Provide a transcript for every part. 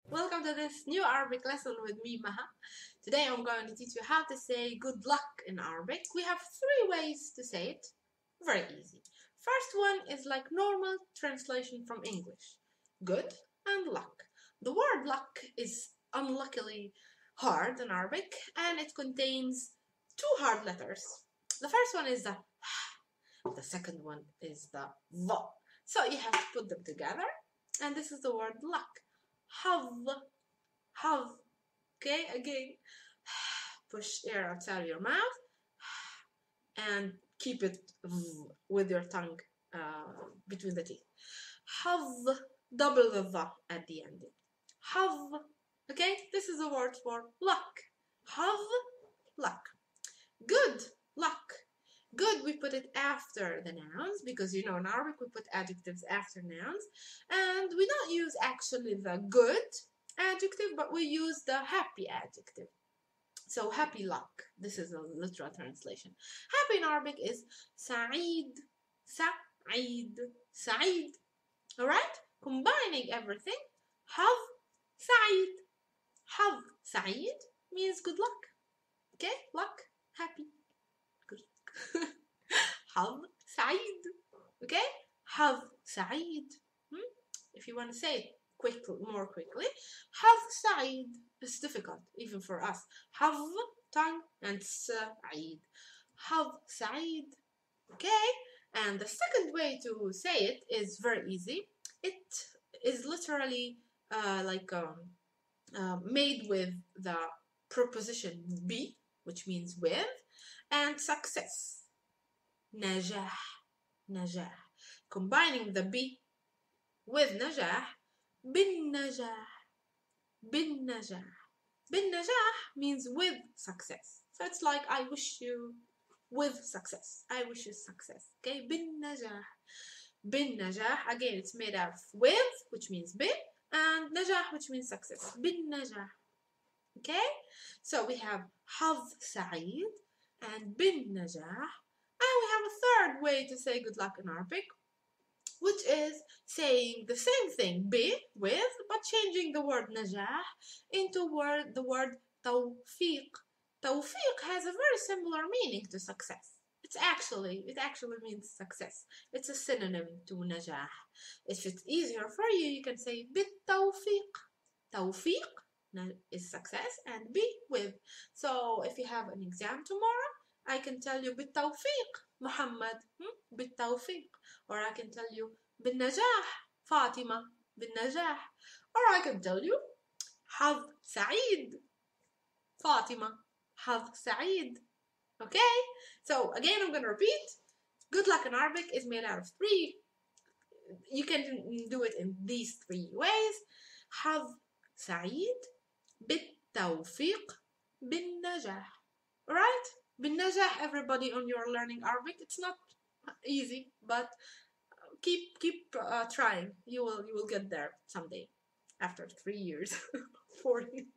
Welcome to this new Arabic lesson with me, Maha. Today I'm going to teach you how to say good luck in Arabic. We have 3 ways to say it. Very easy. First one is like normal translation from English. Good and luck. The word luck is unluckily hard in Arabic and it contains 2 hard letters. The first one is the the second one is the va. So you have to put them together and this is the word luck. Hav, hav. Okay, again, push air outside of your mouth and keep it with your tongue between the teeth. Hav, double the va at the end. Hav. Okay, this is a word for luck. Hav, luck. Good, luck. Good, we put it after the nouns because in Arabic we put adjectives after nouns, and we don't use actually the good adjective, but we use the happy adjective. So happy luck. This is a literal translation. Happy in Arabic is Sa'id, Sa'id, Sa'id. Alright? Combining everything, have Sa'id. Have Sa'id means good luck. Okay? Luck, happy. Good luck. Have Sa'id. Okay? Have Sa'id. If you want to say it more quickly, have Sa'id. It's difficult, even for us. Have, tongue, and Sa'id. Have Sa'id. Okay? And the second way to say it is very easy. It is literally made with the preposition be, which means with, and success. Najah, najah. Combining the be with najah, bin najah, bin najah. Bin najah means with success. So it's like I wish you with success. I wish you success. Okay, bin najah. Bin najah, again, it's made out of with, which means bin, and najah, which means success. Bin najah. Okay, so we have have Sa'id and bin najah. And we have a third way to say good luck in Arabic, which is saying the same thing, be, with, but changing the word najah into the word tawfiq. Tawfiq has a very similar meaning to success. It actually means success. It's a synonym to najah. If it's easier for you, you can say bit tawfiq. Tawfiq is success and be with. So if you have an exam tomorrow, I can tell you بالتوفيق محمد بالتوفيق, or I can tell you بالنجاح فاطمة بالنجاح, or I can tell you حظ سعيد فاطمة حظ سعيد. Okay, so again I'm gonna repeat. Good luck in Arabic is made out of 3. You can do it in these 3 ways. حظ سعيد بالتوفيق بالنجاح. Alright? بالنجاح, everybody on your learning Arabic. It's not easy, but keep trying. You will get there someday. After 3 years, 40.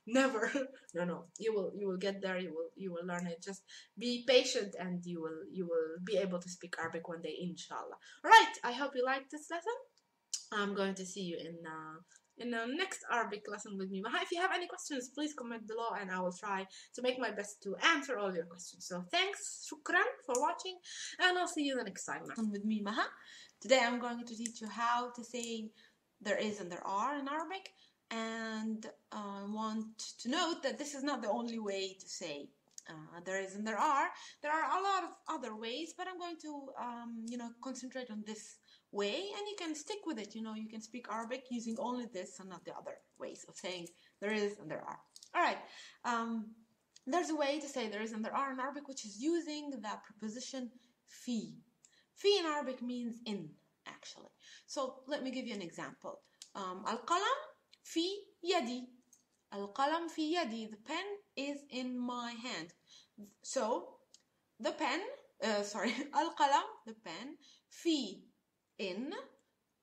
Never. No. You will get there. You will learn it. Just be patient, and you will be able to speak Arabic one day, inshallah. Alright, I hope you liked this lesson. I'm going to see you in the next Arabic lesson with me. If you have any questions, please comment below and I will try to make my best to answer all your questions. So thanks, shukran for watching, and I'll see you the next time with me, Maha. Today I'm going to teach you how to say there is and there are in Arabic, and I want to note that this is not the only way to say there is and there are. There are a lot of other ways, but I'm going to concentrate on this way, and you can stick with it. You can speak Arabic using only this and not the other ways of saying there is and there are. All right. There's a way to say there is and there are in Arabic, which is using the preposition fi. Fi in Arabic means in, actually. So let me give you an example. Al-qalam fi yadi. Al-qalam fi yadi. The pen is in my hand. So the pen, al-qalam, the pen, fi, in,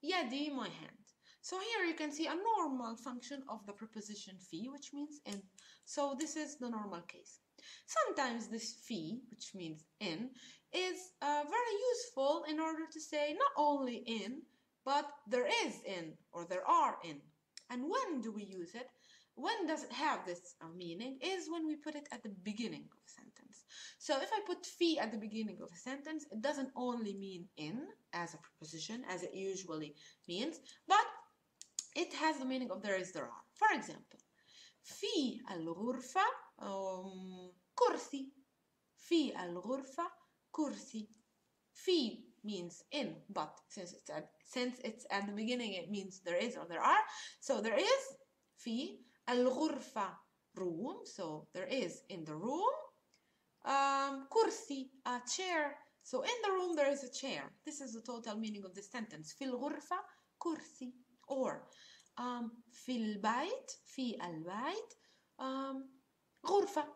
yadi, my hand. So here you can see a normal function of the preposition fi, which means in. So this is the normal case. Sometimes this fi, which means in, is very useful in order to say not only in, but there is in, or there are in. And when do we use it? When does it have this meaning? Is when we put it at the beginning of a sentence. So if I put fi at the beginning of a sentence, it doesn't only mean in as a preposition, as it usually means, but it has the meaning of there is, there are. For example, في الغرفة كرسي. في الغرفة كرسي. في means in, but since it's at the beginning, it means there is or there are. So there is في الغرفة room, so there is in the room. كرسي, a chair. So in the room there is a chair. This is the total meaning of the sentence. في الغرفة كرسي. Or في البيت, في البيت غرفة.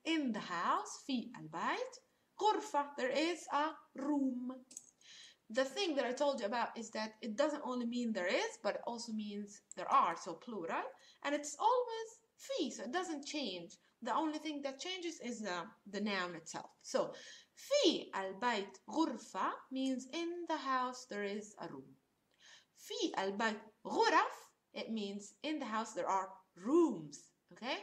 In the house, في البيت غرفة. There is a room. The thing that I told you about is that it doesn't only mean there is, but it also means there are, so plural. And it's always fi, so it doesn't change. The only thing that changes is the noun itself. So في البيت غرفة means in the house there is a room. في البيت غرف, it means in the house there are rooms. Okay?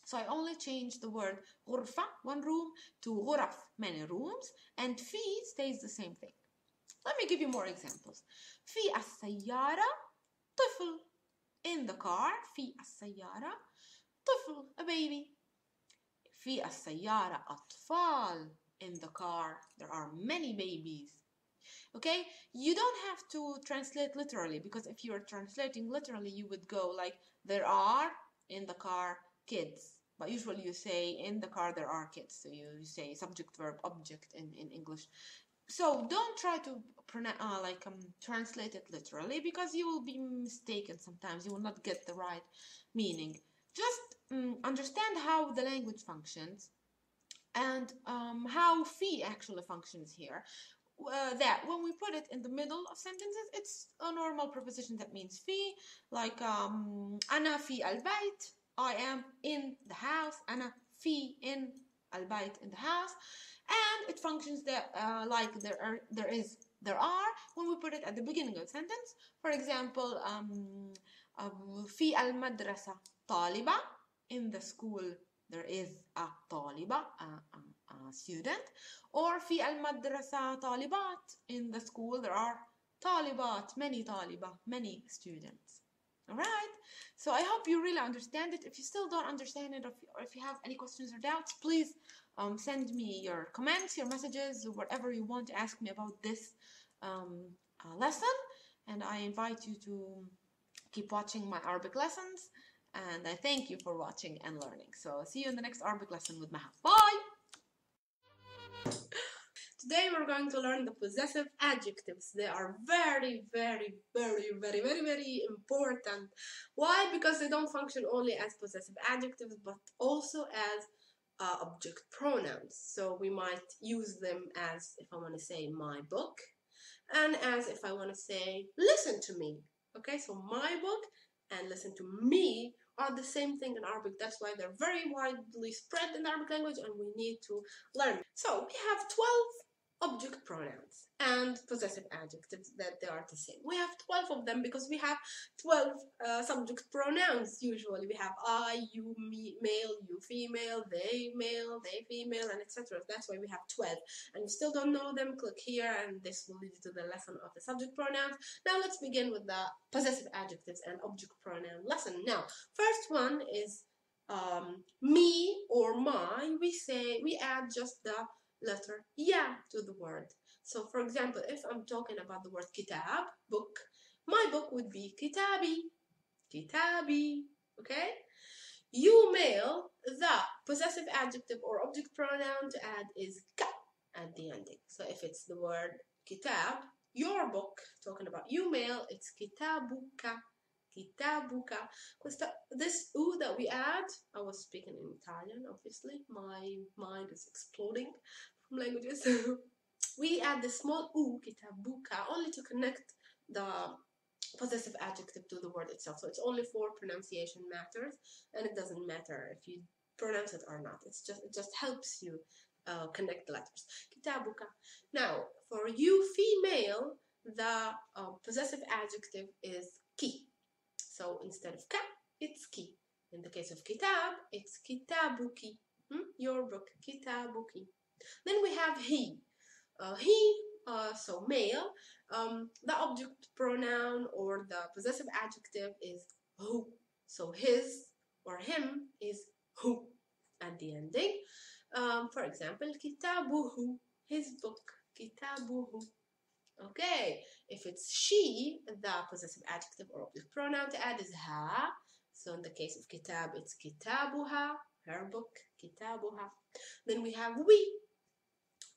So I only changed the word غرفة, one room, to غرف, many rooms, and في stays the same thing. Let me give you more examples. في السيارة طفل. In the car, في السيارة طفل, a baby. في السيارة أطفال. In the car, there are many babies. Okay, you don't have to translate literally, because if you're translating literally, you would go like, there are in the car kids. But usually you say in the car there are kids. So you say subject, verb, object in English. So don't try to translate it literally, because you will be mistaken sometimes. You will not get the right meaning. Just understand how the language functions and how fi actually functions here. That when we put it in the middle of sentences, it's a normal preposition that means fi, like أنا في البيت, I am in the house, أنا في in البيت, in the house, and it functions that like there are when we put it at the beginning of the sentence. For example, في المدرسة طالبة, in the school there is a طالبة, a student. Or في المدرسة طالبات, in the school there are طالبات, many طالبة, many students. Alright, so I hope you really understand it. If you still don't understand it, or if you have any questions or doubts, please send me your comments, your messages, whatever you want to ask me about this lesson. And I invite you to keep watching my Arabic lessons. And I thank you for watching and learning. So see you in the next Arabic lesson with Maha. Bye! Today we're going to learn the possessive adjectives. They are very, very, very, very, very, very important. Why? Because they don't function only as possessive adjectives, but also as object pronouns. So we might use them as if I want to say my book, and as if I want to say listen to me. Okay, so my book and listen to me are the same thing in Arabic. That's why they're very widely spread in the Arabic language, and we need to learn. So we have 12 object pronouns and possessive adjectives that they are the same. We have 12 of them because we have 12 subject pronouns usually. We have I, you, me, male, you, female, they, male, they, female, and etc. That's why we have 12. And you still don't know them, click here and this will lead you to the lesson of the subject pronouns. Now let's begin with the possessive adjectives and object pronoun lesson. Now, first one is me or my. We add just the letter ya to the word. So for example, if I'm talking about the word kitab, book, my book would be kitabi, kitabi, okay? You male, the possessive adjective or object pronoun to add is ka at the ending. So if it's the word kitab, your book, talking about you male, it's kitabuka, kitabuka. This u that we add, I was speaking in Italian, obviously. My mind is exploding from languages. We add the small u, kitabuka, only to connect the possessive adjective to the word itself. So it's only for pronunciation matters, and it doesn't matter if you pronounce it or not. It just helps you connect the letters. Kitabuka. Now, for you female, the possessive adjective is ki. So instead of ka, it's ki. In the case of kitab, it's kitabuki. Your book, kitabuki. Then we have he. So male. The object pronoun or the possessive adjective is hu. So his or him is hu at the ending. For example, kitabuhu, his book, kitabuhu. Okay, if it's she, the possessive adjective or object pronoun to add is ha. So in the case of kitab, it's kitabuha, her book, kitabuha. Then we have we.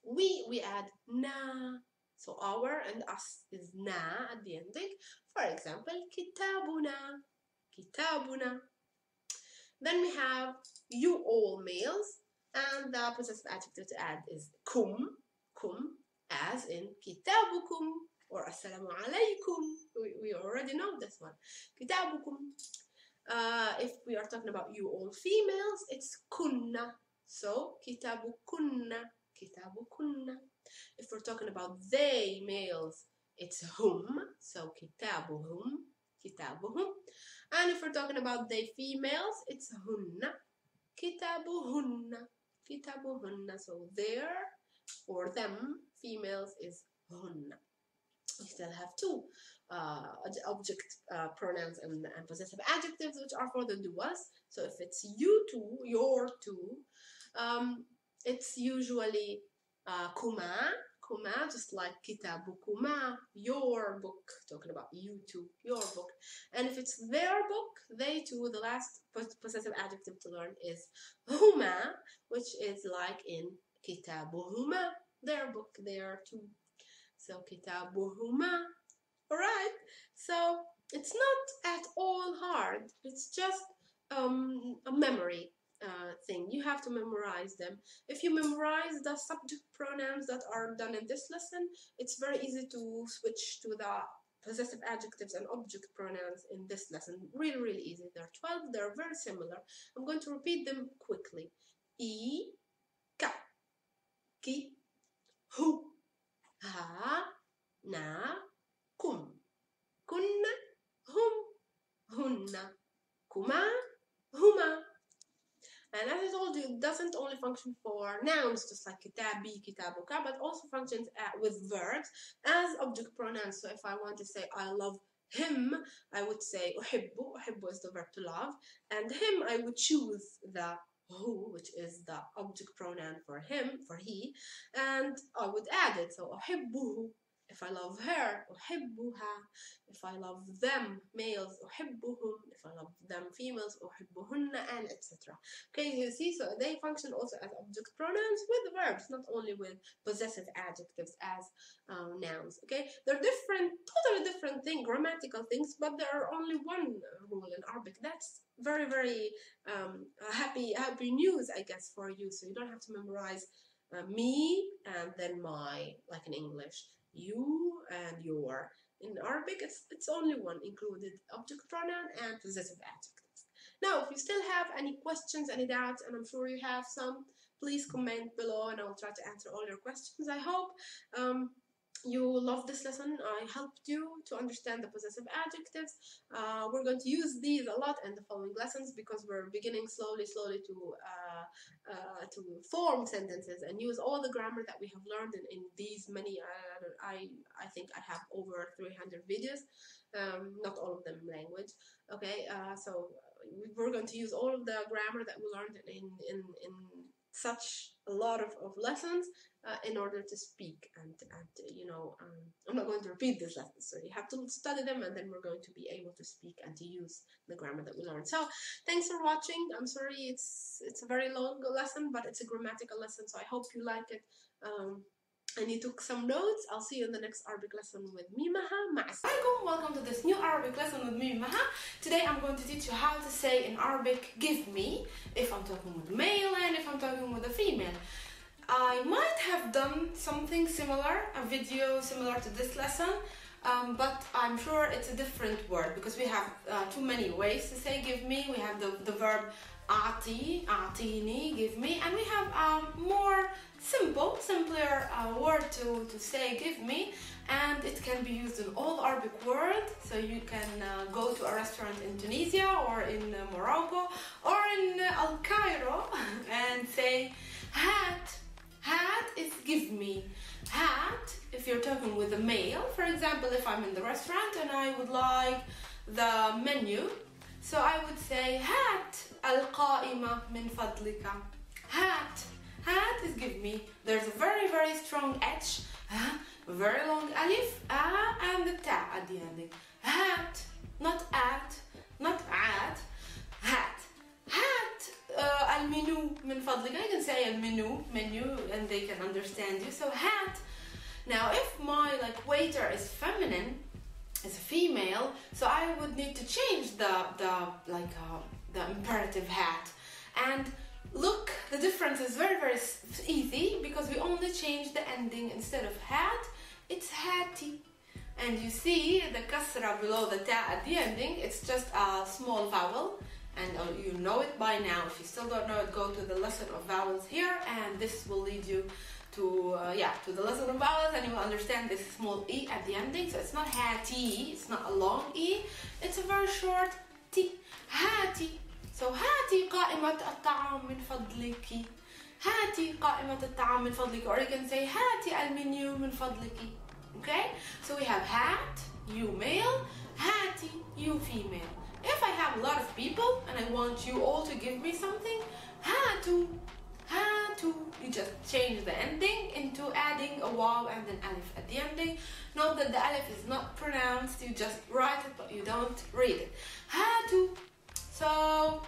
We add na. So our and us is na at the ending. For example, kitabuna, kitabuna. Then we have you all males, and the possessive adjective to add is kum, as in kitabukum or assalamu alaikum. We already know this one. Kitabukum. If we are talking about you all females, it's kunna. So kitabukunna, kitabukunna. If we're talking about they males, it's hum. So kitabuhum, kitabuhum. And if we're talking about they females, it's hunna, kitabuhunna, kitabuhunna. So their or them females is hunna. We still have two object pronouns and possessive adjectives, which are for the duas. So if it's you two, your two, it's usually kuma, just like kitabukuma, your book, talking about you two, your book. And if it's their book, they two, the last possessive adjective to learn is huma, which is like in kitabuhuma, their book, their two. So kitabuhuma. Alright, so it's not at all hard, it's just a memory thing. You have to memorize them. If you memorize the subject pronouns that are done in this lesson, it's very easy to switch to the possessive adjectives and object pronouns in this lesson. Really, really easy. There are 12, they're very similar. I'm going to repeat them quickly. I, ka, ki, hu, ha, na, kum, kunna, hum, hunna, kuma, huma. And as I told you, it doesn't only function for nouns, just like kitabi, kitabuka, but also functions with verbs as object pronouns. So if I want to say I love him, I would say uhibbu. Uhibbu is the verb to love. And him, I would choose the hu, which is the object pronoun for him, for he, and I would add it. So uhibbuhu. If I love her, uhibbuha. If I love them, males, uhibbuhum. If I love them, females, uhibbuhunna, and etc. Okay, you see, so they function also as object pronouns with verbs, not only with possessive adjectives as nouns. Okay, they're different, totally different things, grammatical things, but there are only one rule in Arabic. That's very, very happy news, I guess, for you. So you don't have to memorize me and then my, like in English. You and your. In Arabic, it's only one included, object pronoun and possessive adjectives. Now, if you still have any questions, any doubts, and I'm sure you have some, please comment below and I will try to answer all your questions. I hope you love this lesson. I helped you to understand the possessive adjectives. We're going to use these a lot in the following lessons because we're beginning slowly to form sentences and use all the grammar that we have learned in these many. I think I have over 300 videos, not all of them in language. Okay, so we're going to use all of the grammar that we learned in such a lot of lessons in order to speak and you know, I'm not going to repeat these lessons, so you have to study them and then we're going to be able to speak and to use the grammar that we learned. So thanks for watching. I'm sorry it's a very long lesson, but it's a grammatical lesson, so I hope you like it and you took some notes. I'll see you in the next Arabic lesson with me, Maha. Welcome to this new Arabic lesson with me, Maha. Today I'm going to teach you how to say in Arabic, give me, if I'm talking with a male and if I'm talking with a female. I might have done something similar, a video similar to this lesson, but I'm sure it's a different word because we have too many ways to say give me. We have the verb أعطي, أعطيني, give me, and we have a more simpler word to say give me, and it can be used in all Arabic world. So you can go to a restaurant in Tunisia or in Morocco or in Al Cairo and say hat. Hat is give me. Hat, if you're talking with a male, for example, if I'm in the restaurant and I would like the menu, so I would say هات القائمة من فضلك. Hat. Hat is give me. There's a very strong H, very long alif, and the ta at the ending. Hat, not at, not at. Hat. Hat المنيو من فضلك. I can say المنيو, menu, and they can understand you. So hat. Now, if my waiter is feminine, is a female, so I would need to change the imperative hat. And look, the difference is very easy because we only change the ending. Instead of hat, it's hati. And you see the kasra below the ta at the ending, it's just a small vowel. And you know it by now. If you still don't know it, go to the lesson of vowels here, and this will lead you to the lesson of vowels, and you will understand this small e at the ending. So it's not hati, it's not a long e, it's a very short t. Hati. So hati قائمة الطعام من فضلك. Hati قائمة الطعام من فضلك. Or you can say hati المنيو من فضلك. Okay? So we have hat, you male, hati, you female. If I have a lot of people and I want you all to give me something, hatu. You just change the ending into adding a waw and an alif at the ending. Note that the alif is not pronounced, you just write it but you don't read it. Hatu. So,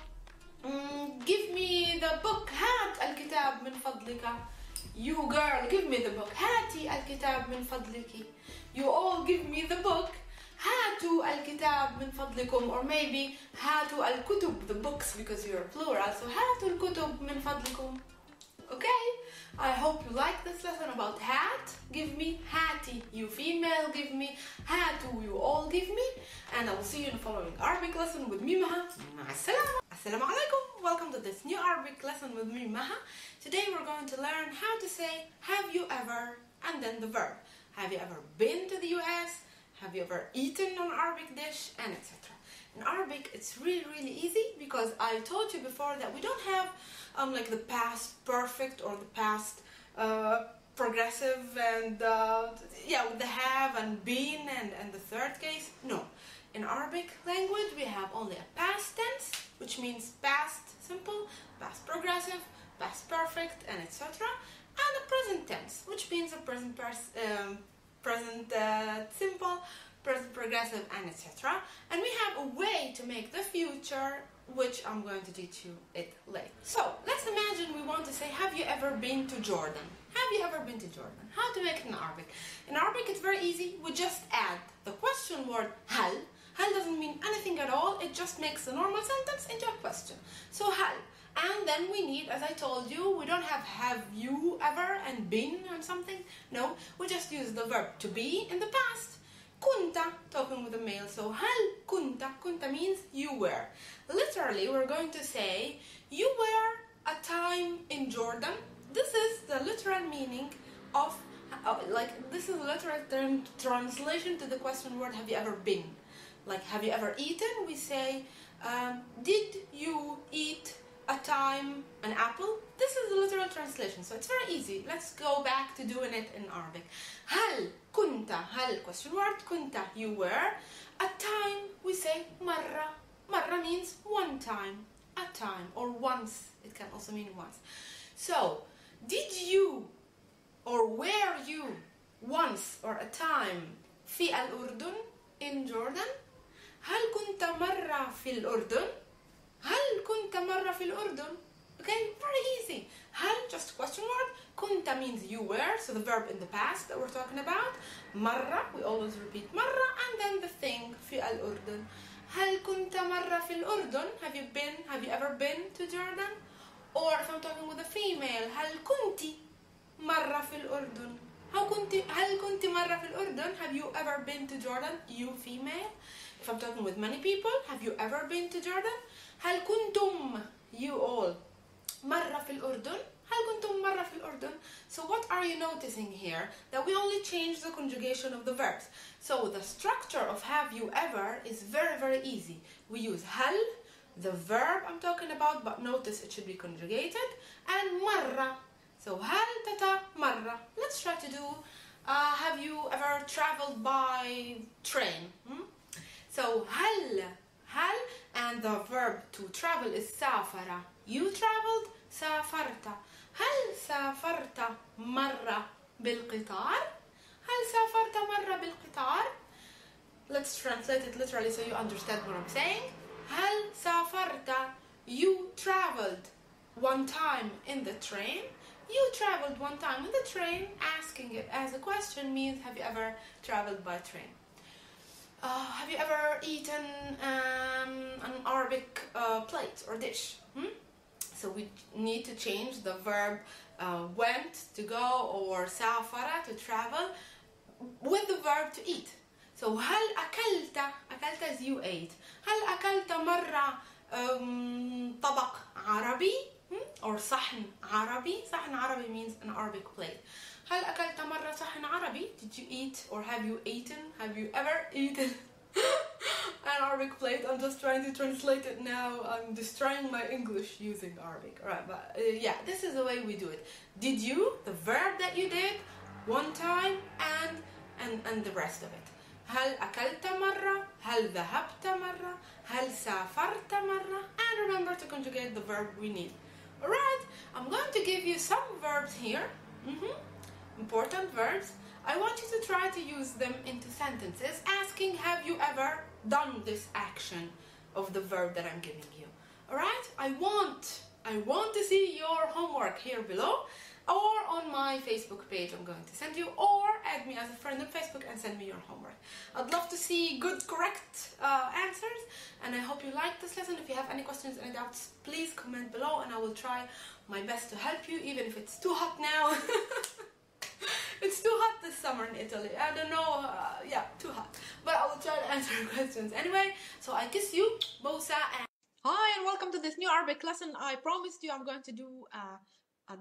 give me the book. هات الكتاب من فضلك. You girl, give me the book. هاتي الكتاب من فضلك. You all give me the book. هاتوا الكتاب من فضلكم. Or maybe هاتوا الكتب, the books, because you're plural. So هاتوا الكتب من فضلكم. Okay, I hope you like this lesson about hat. Give me hati, you female, give me hatu, you all give me. And I will see you in the following Arabic lesson with me, Maha. مع السلامة. Assalamu alaikum. Welcome to this new Arabic lesson with me, Maha. Today we're going to learn how to say have you ever, and then the verb. Have you ever been to the US? Have you ever eaten an Arabic dish? And etc. In Arabic, it's really easy because I told you before that we don't have the past perfect or the past progressive and the have and been and the third case. No. In Arabic language, we have only a past tense, which means past simple, past progressive, past perfect, and etc. And a present tense, which means a present simple, present progressive, and etc. And we have a way to make the future, which I'm going to teach you it later. So let's imagine we want to say, have you ever been to Jordan? Have you ever been to Jordan? How to make it in Arabic? In Arabic, it's very easy. We just add the question word hal. Hal doesn't mean anything at all. It just makes a normal sentence into a question. So hal. And then we need, as I told you, we don't have you ever and been on something. No, we just use the verb to be in the past. Kunta, talking with a male, so hal kunta. Kunta means you were. Literally, we're going to say, you were a time in Jordan. This is the literal meaning of, this is a literal translation to the question word, have you ever been? Like, have you ever eaten? We say, did you eat a time an apple? This is the literal translation, so it's very easy. Let's go back to doing it in Arabic. Hal kunta, hal question word, kunta, you were. A time, we say marra. Marra means one time, a time, or once. It can also mean once. So, did you or were you once or a time في الأردن, in Jordan? هل كنت مرة في الأردن? هل كنت مرة في الأردن? Okay, very easy. هل, just question word. كنت means you were, so the verb in the past that we're talking about. مرة, we always repeat مرة, and then the thing في الأردن. هل كنت مرة في الأردن? Have you ever been to Jordan? Or if I'm talking with a female, هل كنتِ مرة في الأردن? هل كنت مرة في الأردن? Have you ever been to Jordan? You female. If I'm talking with many people, have you ever been to Jordan? هل كنتم, you all, مرة في الأردن? هل كنتم مرة في الأردن? So what are you noticing here? That we only change the conjugation of the verbs. So the structure of have you ever is very, very easy. We use هل, the verb I'm talking about, but notice it should be conjugated, and مرة. So هل تتا مرة. Let's try to do have you ever traveled by train? So هل, and the verb to travel is سافر. You traveled, سافرت. هل سافرت مرة بالقطار? هل سافرت مرة بالقطار? Let's translate it literally so you understand what I'm saying. هل سافرت? You traveled one time in the train. You traveled one time in the train. Asking it as a question means have you ever traveled by train? Have you ever eaten an Arabic plate or dish? So we need to change the verb went to go or سافر to travel with the verb to eat. So هل أكلت? أكلت is you ate. هل أكلت مرة طبق عربي or صحن عربي? صحن عربي means an Arabic plate. هل أكلت مرة صحن عربي? Did you eat or have you eaten? Have you ever eaten an Arabic plate? I'm just trying to translate it now. I'm destroying my English using Arabic. Alright, but yeah, this is the way we do it. Did you? The verb that you did one time and the rest of it. هل أكلت مرة? هل ذهبت مرة? هل سافرت مرة? And remember to conjugate the verb we need. Alright, I'm going to give you some verbs here. Important verbs. I want you to try to use them into sentences asking have you ever done this action of the verb that I'm giving you. Alright, I want to see your homework here below or on my Facebook page I'm going to send you, or add me as a friend on Facebook and send me your homework. I'd love to see good, correct answers, and I hope you like this lesson. If you have any questions, any doubts, please comment below and I will try my best to help you, even if it's too hot now. It's too hot this summer in Italy. I don't know, yeah, too hot. But I will try to answer your questions anyway. So I kiss you, Bosa, and hi, and welcome to this new Arabic lesson. I promised you I'm going to do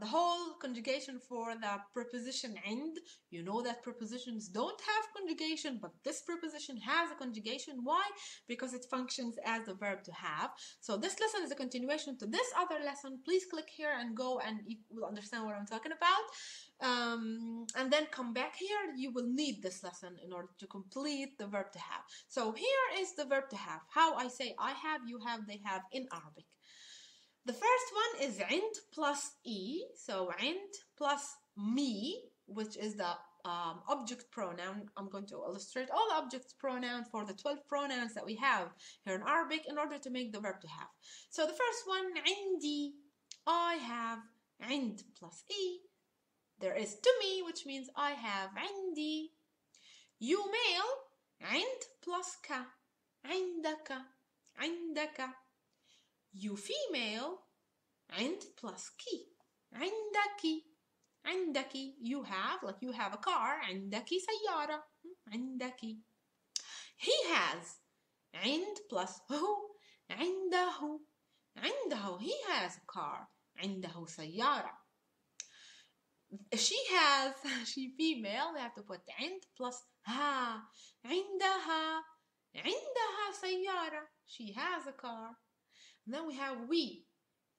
the whole conjugation for the preposition عند. You know that prepositions don't have conjugation, but this preposition has a conjugation. Why? Because it functions as the verb to have. So this lesson is a continuation to this other lesson. Please click here and go, and you will understand what I'm talking about. And then come back here. You will need this lesson in order to complete the verb to have. So here is the verb to have. How I say I have, you have, they have in Arabic. The first one is عند plus e. So عند plus me, which is the object pronoun. I'm going to illustrate all object pronouns for the 12 pronouns that we have here in Arabic in order to make the verb to have. So the first one, عندي, I have, عند plus e. There is to me, which means I have, عندي. You male, عند plus ka, عندك, عندك. You female, عند plus ki, عندك, عندك. You have, like you have a car, عندك سيارة, عندك. He has, عند plus hu, عنده, عنده. He has a car, عنده سيارة. She has, she female, we have to put عند plus ha, عندها, عندها سيارة. She has a car. And then we have we.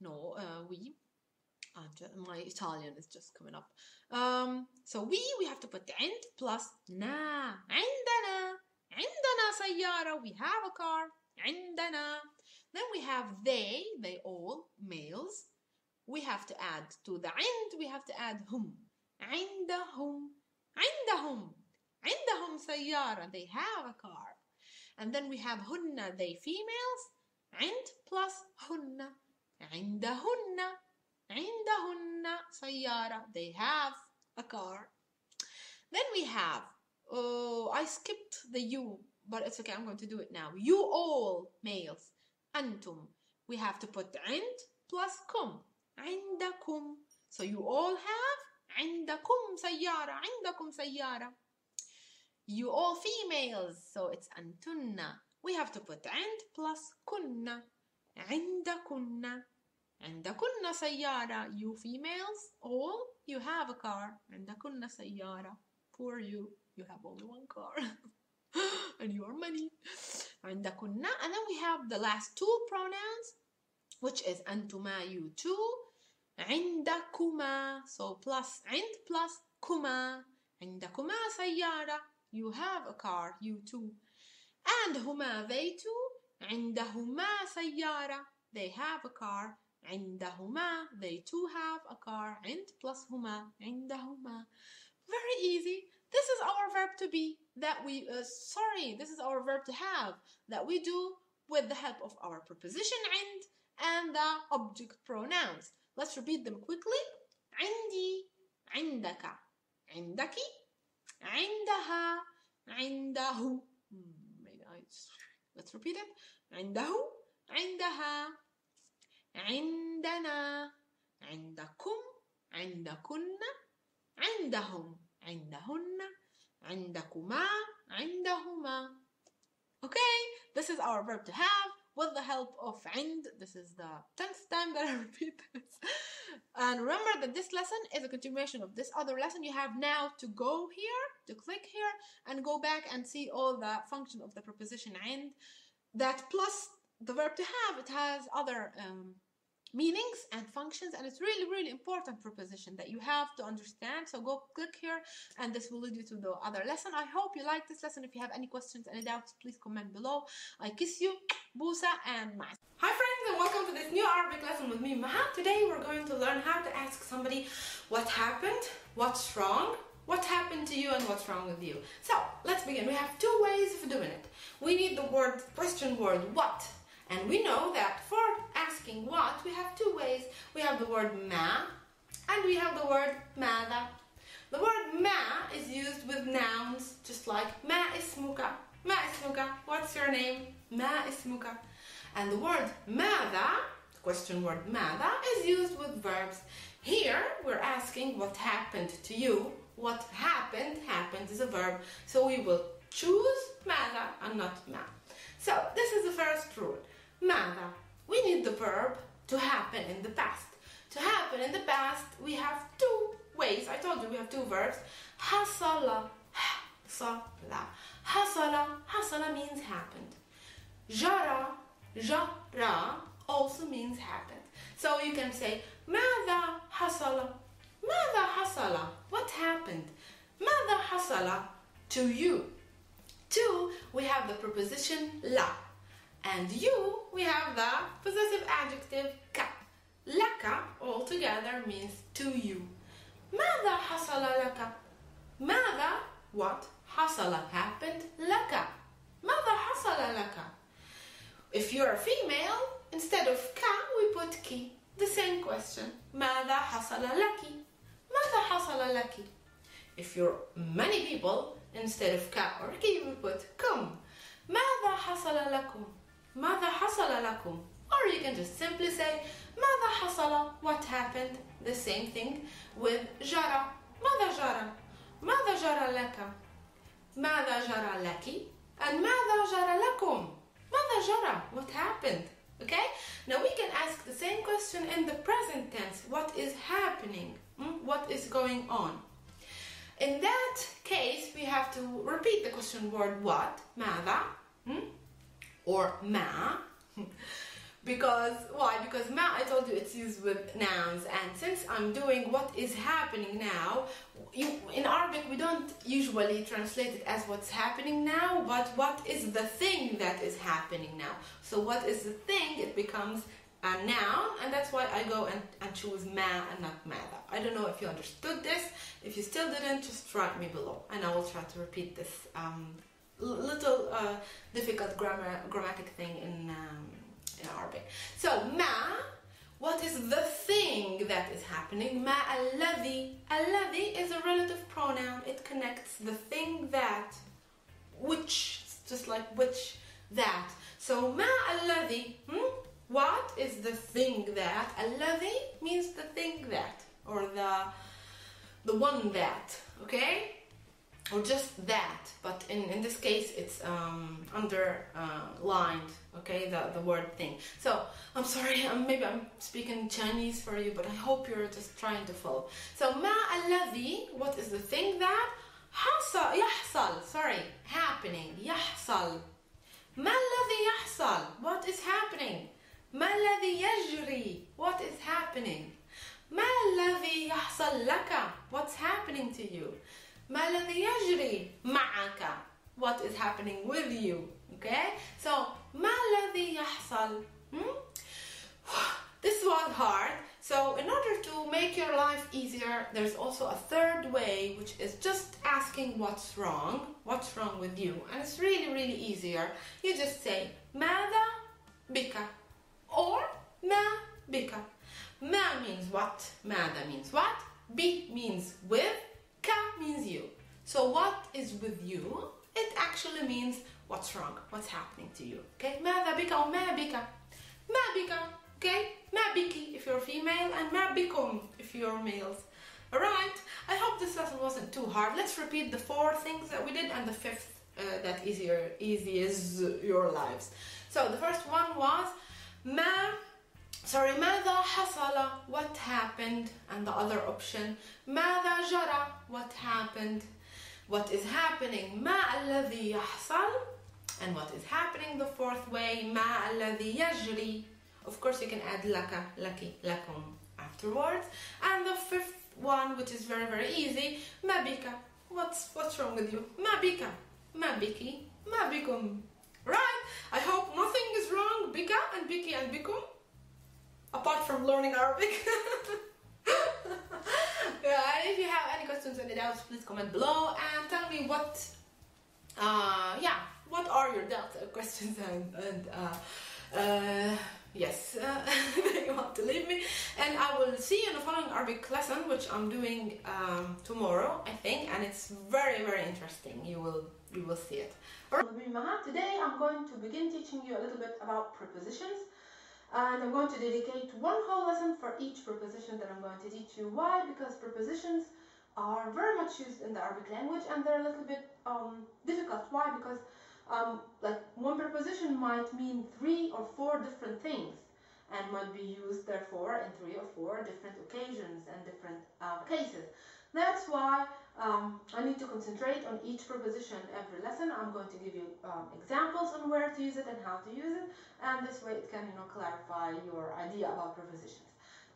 No, we. My Italian is just coming up. So we have to put عند plus na. عندنا. عندنا سيارة. We have a car. عندنا. Then we have they all, males. We have to add to the عند, we have to add hum. عندهم. عندهم. عندهم سيارة. They have a car. And then we have هن, they females. عند plus هن. عندهن. عندهن سيارة. They have a car. Then we have, I skipped the you, but it's okay, I'm going to do it now. You all, males. أنتم. We have to put عند plus كم. عندكم. So you all have, عندكم سيارة. عندكم سيارة. You all females, so it's أنتن. We have to put عند plus كن. عندكن. عندكن سيارة. You females, all, you have a car. عندكن سيارة. Poor you, you have only one car. And your money. عندكن. And then we have the last two pronouns, which is أنتما, you two. عندكما, so plus عند plus كما. عندكما سيارة. You have a car, you two. And هما, they two. عندهما سيارة. They have a car. عندهما, they too have a car. عند plus هما. عندهما. Very easy. This is our verb to be that we, this is our verb to have that we do with the help of our preposition عند and the object pronouns. Let's repeat them quickly. عندي, عندك, عندك, عندها, عنده. Let's repeat it. عنده, عندها, عندنا, عندكم, عندكن, عندهم, عندهن, عندكما, عندهما. Okay, this is our verb to have with the help of عند. This is the 10th time that I repeat this. And remember that this lesson is a continuation of this other lesson. You have now to go here, to click here, and go back and see all the function of the preposition عند. That plus the verb to have, it has other meanings and functions, and it's really, really important preposition that you have to understand. So go click here, and this will lead you to the other lesson. I hope you like this lesson. If you have any questions, any doubts, please comment below. I kiss you, Busa, and Mas. Hi friends, and welcome to this new Arabic lesson with me, Maha. Today we're going to learn how to ask somebody what happened, what's wrong, what happened to you, and what's wrong with you. So let's begin. We have two ways of doing it. We need the word, question word, what. And we know that for asking what, we have two ways. We have the word ma, and we have the word ماذا. The word ma is used with nouns, just like ما اسمك, ما اسمك, what's your name, ما اسمك. And the word ماذا, the question word ماذا, is used with verbs. Here, we're asking what happened to you. What happened is a verb, so we will choose ماذا and not ma. So, this is the first rule. ماذا. We need the verb to happen in the past. To happen in the past, we have two ways. I told you we have two verbs. حصل, حصل. حصل, حصل means happened. جرى, جرى also means happened. So you can say ماذا حصل. ماذا حصل. What happened? ماذا حصل to you. To, we have the preposition لا. And you, we have the possessive adjective ka. Laka altogether means to you. ماذا حصل لك? ماذا, what? حصل happened. لك. ماذا حصل لك? If you're a female, instead of ka, we put ki. The same question. ماذا حصل لك? ماذا حصل لك? If you're many people, instead of ka or ki, we put kum. ماذا حصل لكم? ماذا حصل لكم? Or you can just simply say ماذا حصل, what happened, the same thing with جرى. ماذا جرى? ماذا جرى لك? ماذا جرى لك? And ماذا جرى لكم? ماذا جرى? What happened? Okay? Now we can ask the same question in the present tense. What is happening? What is going on? In that case, we have to repeat the question word what, ماذا, or ma. Because, why? Because ma, I told you, it's used with nouns, and since I'm doing what is happening now, in Arabic we don't usually translate it as what's happening now, but what is the thing that is happening now. So what is the thing, it becomes a noun, and that's why I go and choose ma and not mada. I don't know if you understood this. If you still didn't, just write me below, and I will try to repeat this little difficult grammatic thing in Arabic. So ma, what is the thing that is happening? Ma alladhi. Alladhi is a relative pronoun. It connects the thing that, which, just like which, that. So ma alladhi, what is the thing that? Alladhi means the thing that, or the one that, okay? Or just that, but in this case it's underlined, okay, the word thing. So I'm sorry, maybe I'm speaking Chinese for you, but I hope you're just trying to follow. So ما الذي, what is the thing that حصل, يحصل, sorry, happening, يحصل. ما الذي يحصل, what is happening. ما الذي يجري, what is happening. ما الذي يحصل لك, what's happening to you. ما الذي يجري معك, what is happening with you, okay? So ما الذي يحصل. This was hard, so in order to make your life easier, there's also a third way, which is just asking what's wrong with you, and it's really easier. You just say ماذا بك or ما بك. ما means what, ماذا means what, بي means with, ka means you. So what is with you? It actually means what's wrong, what's happening to you. Okay? ماذا بك أو ما بك. ما بك. Okay? ما بكي if you're female, and ما بكم if you're males. Alright? I hope this lesson wasn't too hard. Let's repeat the 4 things that we did and the 5th that eases your lives. So the first one was ماذا حصل, what happened, and the other option ماذا جرى, what happened, what is happening, ما الذي يحصل, and what is happening. The 4th way ما الذي يجري. Of course you can add لك, لكي, لكم afterwards. And the 5th one, which is very easy, ما بك, what's wrong with you. ما بك, ما بكي, ما بكم. Right? I hope nothing is wrong, بك and بكي and بكم, apart from learning Arabic. Yeah, if you have any questions or any doubts, please comment below and tell me what are your doubts or questions and yes, you want to leave me. And I will see you in the following Arabic lesson, which I'm doing tomorrow, I think, and it's very interesting. You will see it. Today I'm going to begin teaching you a little bit about prepositions. And I'm going to dedicate one whole lesson for each preposition that I'm going to teach you. Why? Because prepositions are very much used in the Arabic language, and they're a little bit difficult. Why? Because like one preposition might mean 3 or 4 different things, and might be used therefore in 3 or 4 different occasions and different cases. That's why I need to concentrate on each preposition every lesson. I'm going to give you examples on where to use it and how to use it, and this way it can, clarify your idea about prepositions.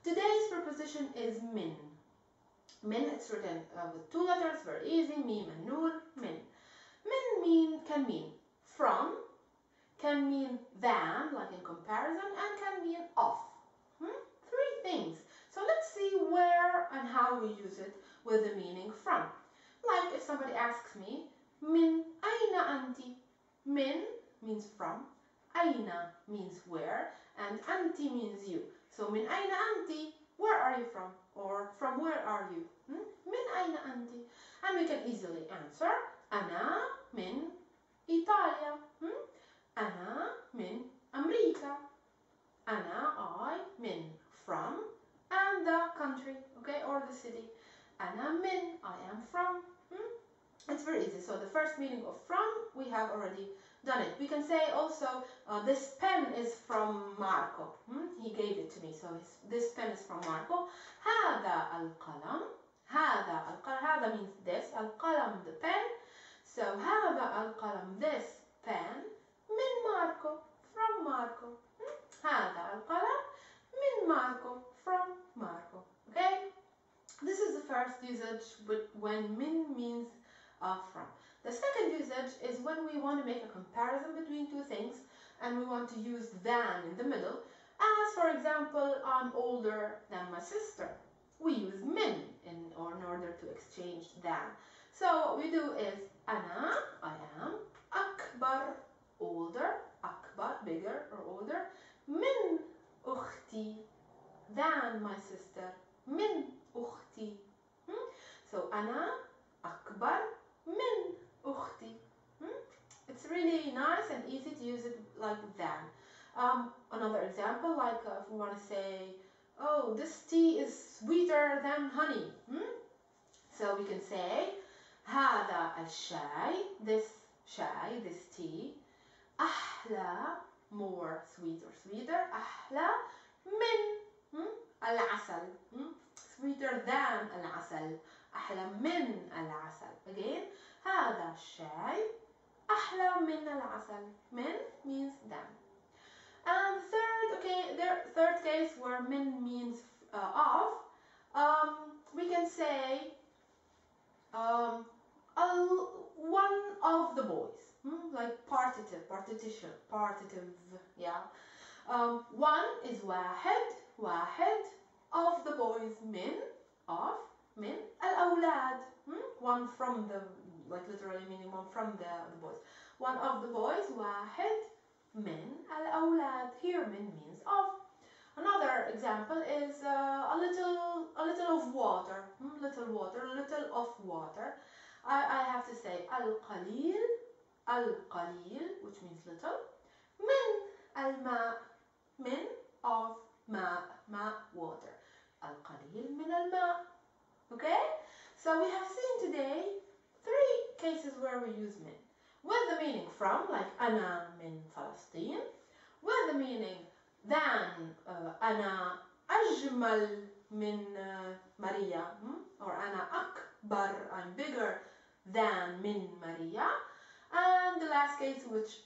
Today's preposition is min. Min, it's written with 2 letters, very easy, mim and nun, min. Min can mean from, can mean than, like in comparison, and can mean of. 3 things. So let's see where and how we use it with the meaning from. Like if somebody asks me, min aina anti? Min means from, aina means where, and anti means you. So min aina anti, where are you from? Or from where are you? Min aina anti? And we can easily answer, ana min Italia. Ana min America. Ana, I, min, from, and the country, okay, or the city. Ana min, I am from. It's very easy. So the first meaning of from, we have already done it. We can say also, this pen is from Marco. He gave it to me, so this pen is from Marco. هذا القلم. هذا means this. القلم, the pen. So هذا القلم, this pen, من Marco, from Marco. هذا القلم من Marco, from Marco. Okay? This is the first usage when min means from. The second usage is when we want to make a comparison between 2 things and we want to use than in the middle. As for example, I'm older than my sister. We use min in order to exchange than. So what we do is أنا, I am, أكبر, older, أكبر, bigger or older, من أختي, than my sister, من أختي. So أنا أكبر من أختي. It's really nice and easy to use it like than. Another example, like if we want to say, oh, this tea is sweeter than honey. So we can say هذا الشاي, this tea, أحلى, more sweeter, أحلى من العسل, sweeter than العسل, أحلى من العسل. Again, هذا الشاي أحلى من العسل. من means than. And third case where min means of, we can say one of the boys, like partitive, yeah. One is واحد of the boys, min of, min الأولاد, one from the, like literally meaning one from the boys. One of the boys, واحد من الأولاد. Here min means of. Another example is a little of water, little of water. I have to say القليل, which means little, من الماء, min of ماء, water. القليل من الماء. Okay? So we have seen today 3 cases where we use min. With the meaning from, like أنا من فلسطين. With the meaning than, أنا أجمل من ماريا, or أنا أكبر, I'm bigger than من ماريا. And the last case, which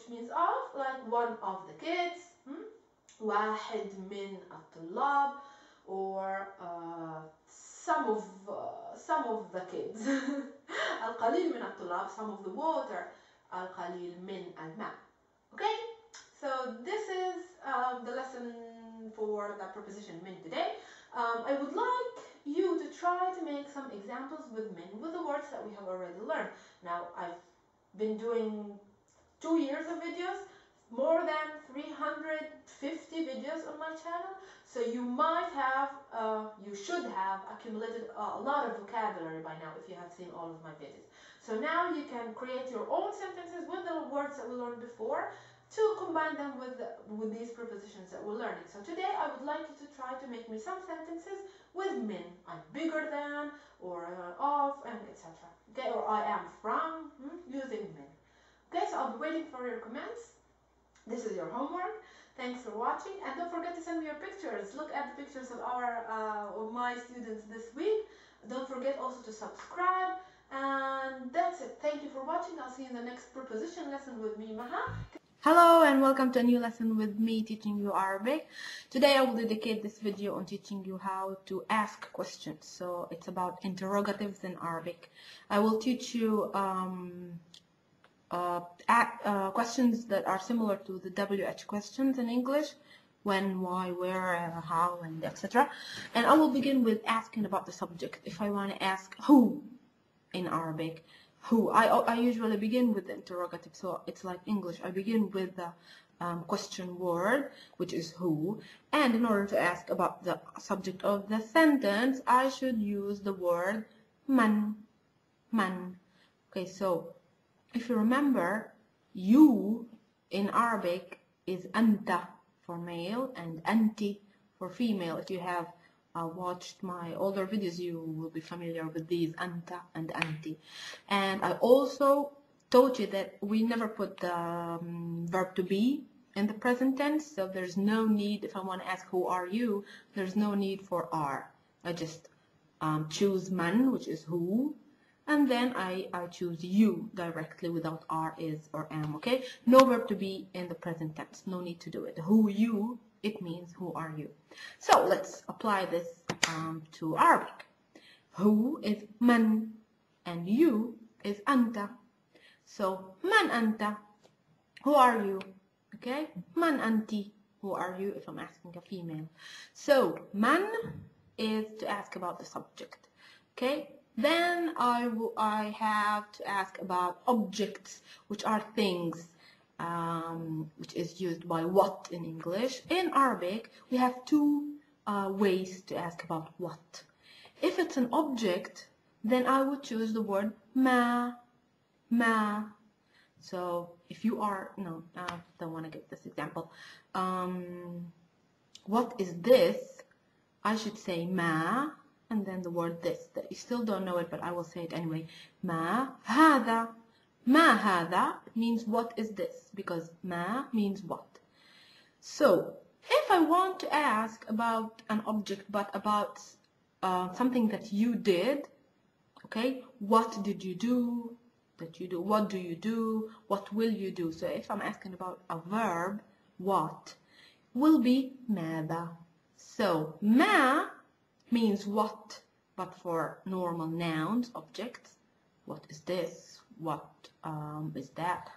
means of, like one of the kids, واحد من الطلاب, or some of the kids. القليل من الطلاب, some of the water. القليل من الماء. Okay? So this is the lesson for the preposition min today. I would like you to try to make some examples with min with the words that we have already learned. Now, I've been doing 2 years of videos, more than 350 videos on my channel, so you might have, you should have accumulated a lot of vocabulary by now if you have seen all of my videos. So now you can create your own sentences with the words that we learned before to combine them with these prepositions that we're learning. So today I would like you to try to make me some sentences with min. I'm bigger than, or of, and etc. Okay, or I am from, using min. Okay, so I'll be waiting for your comments. This is your homework. Thanks for watching, and don't forget to send me your pictures. Look at the pictures of my students this week. Don't forget also to subscribe, and that's it. Thank you for watching. I'll see you in the next preposition lesson with me, Maha. Hello and welcome to a new lesson with me teaching you Arabic. Today I will dedicate this video on teaching you how to ask questions. So it's about interrogatives in Arabic. I will teach you questions that are similar to the WH questions in English: when, why, where, how, and etc. And I will begin with asking about the subject. If I want to ask who in Arabic, who, I usually begin with the interrogative, so it's like English. I begin with the question word, which is who, and in order to ask about the subject of the sentence, I should use the word man. Okay, so if you remember, you in Arabic is anta for male and anti for female. If you have watched my older videos, you will be familiar with these, anta and anti. And I also taught you that we never put the verb to be in the present tense, so there's no need, if I want to ask who are you, there's no need for are. I just choose man, which is who, and then I choose you directly without are, is, or am. Okay, no verb to be in the present tense, no need to do it. Who, you, it means who are you. So let's apply this to Arabic. Who is man and you is anta. So man anta, who are you? Okay, man anti, who are you if I'm asking a female. So man is to ask about the subject. Okay, then I have to ask about objects, which are things, which is used by what in English. In Arabic, we have 2 ways to ask about what. If it's an object, then I would choose the word ma. So if you are, no, I don't want to get this example. What is this? I should say ma. and then the word this, that you still don't know it, but I will say it anyway. ما هذا. ما هذا means what is this, because ما means what. So if I want to ask about an object, but about something that you did, okay, what did you do? That you do. What do you do? What will you do? So if I'm asking about a verb, what will be ماذا. So ما means what, but for normal nouns, objects. What is this? What is that?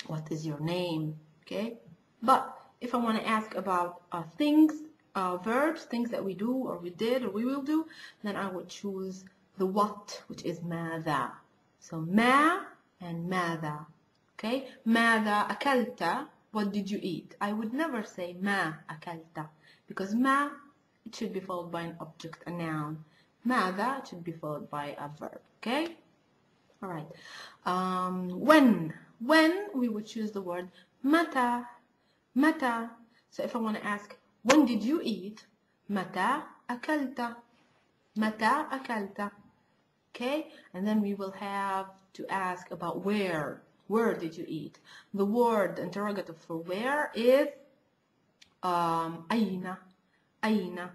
What is your name? Okay. But if I want to ask about things, verbs, things that we do or we did or we will do, then I would choose the what, which is ماذا. So ما and ماذا. Okay. ماذا أكلت? What did you eat? I would never say ما أكلت, because ما, it should be followed by an object, a noun. ماذا, it should be followed by a verb. Okay. All right. When we would choose the word متى. متى. So if I want to ask, when did you eat? متى أكلت. متى أكلت. Okay, and then we will have to ask about where. Where did you eat? The word, the interrogative for where is أين. أين.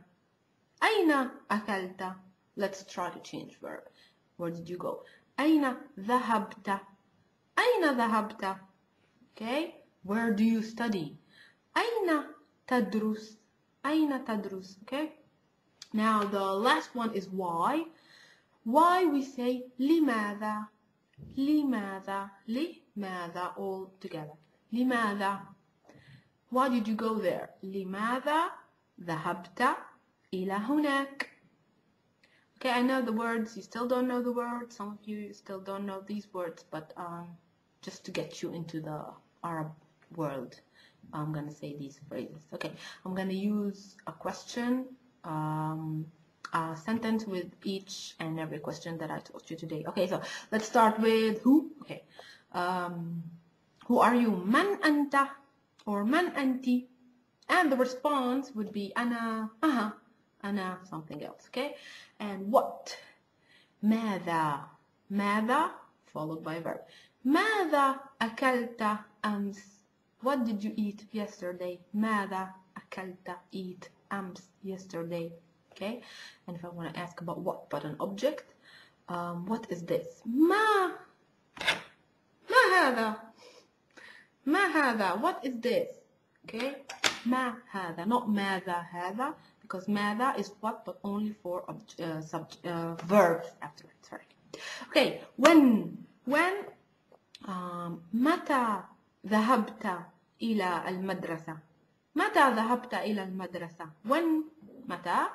أين أكلت. Let's try to change verb. Where did you go? أين ذهبت. أين ذهبت. Okay, where do you study? أين تدرس. أين تدرس. Okay, now the last one is why. Why we say لماذا. لماذا. لماذا, all together. لماذا. Why did you go there? لماذا ذهبت إلى هناك. Okay, I know the words, you still don't know the words. Some of you still don't know these words, but just to get you into the Arab world, I'm gonna say these phrases. Okay, I'm gonna use a question, a sentence with each and every question that I taught you today. Okay, so let's start with who. Okay, who are you? من أنت or من أنتِ, and the response would be أنا, أنا something else. Okay, and what? ماذا. ماذا followed by verb. ماذا أكلت أمس. What did you eat yesterday? ماذا أكلت, eat, أمس, yesterday. Okay, and if I want to ask about what but an object, what is this? ما هذا. ما هذا. What is this? Okay, ما هذا, not ماذا هذا, because ماذا is what, but only for verbs after it. Sorry. Okay, when متى ذهبت إلى المدرسة. متى ذهبت إلى المدرسة. When, متى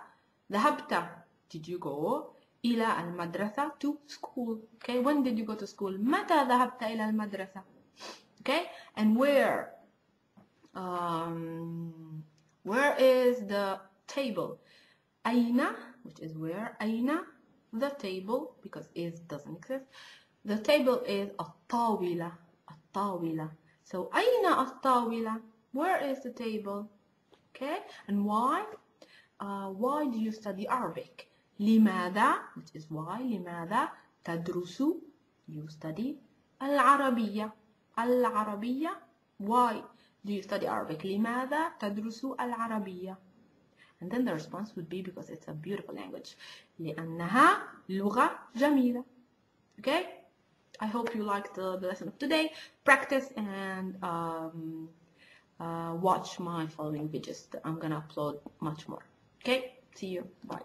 ذهبت, did you go, إلى المدرسة, to school. Okay, when did you go to school? متى ذهبت إلى المدرسة. Okay, and where is the table? أين, which is where. أين, the table, because is doesn't exist. The table is الطاولة. الطاولة. So أين الطاولة. Where is the table? Okay, and why? Why do you study Arabic? لماذا, which is why. لماذا تدرس, you study العربية. العربية, why do you study Arabic? لماذا تدرس العربية. And then the response would be because it's a beautiful language. لأنها لغة جميلة. Okay, I hope you liked the lesson of today. Practice and watch my following videos. I'm gonna upload much more. Okay, see you. Bye.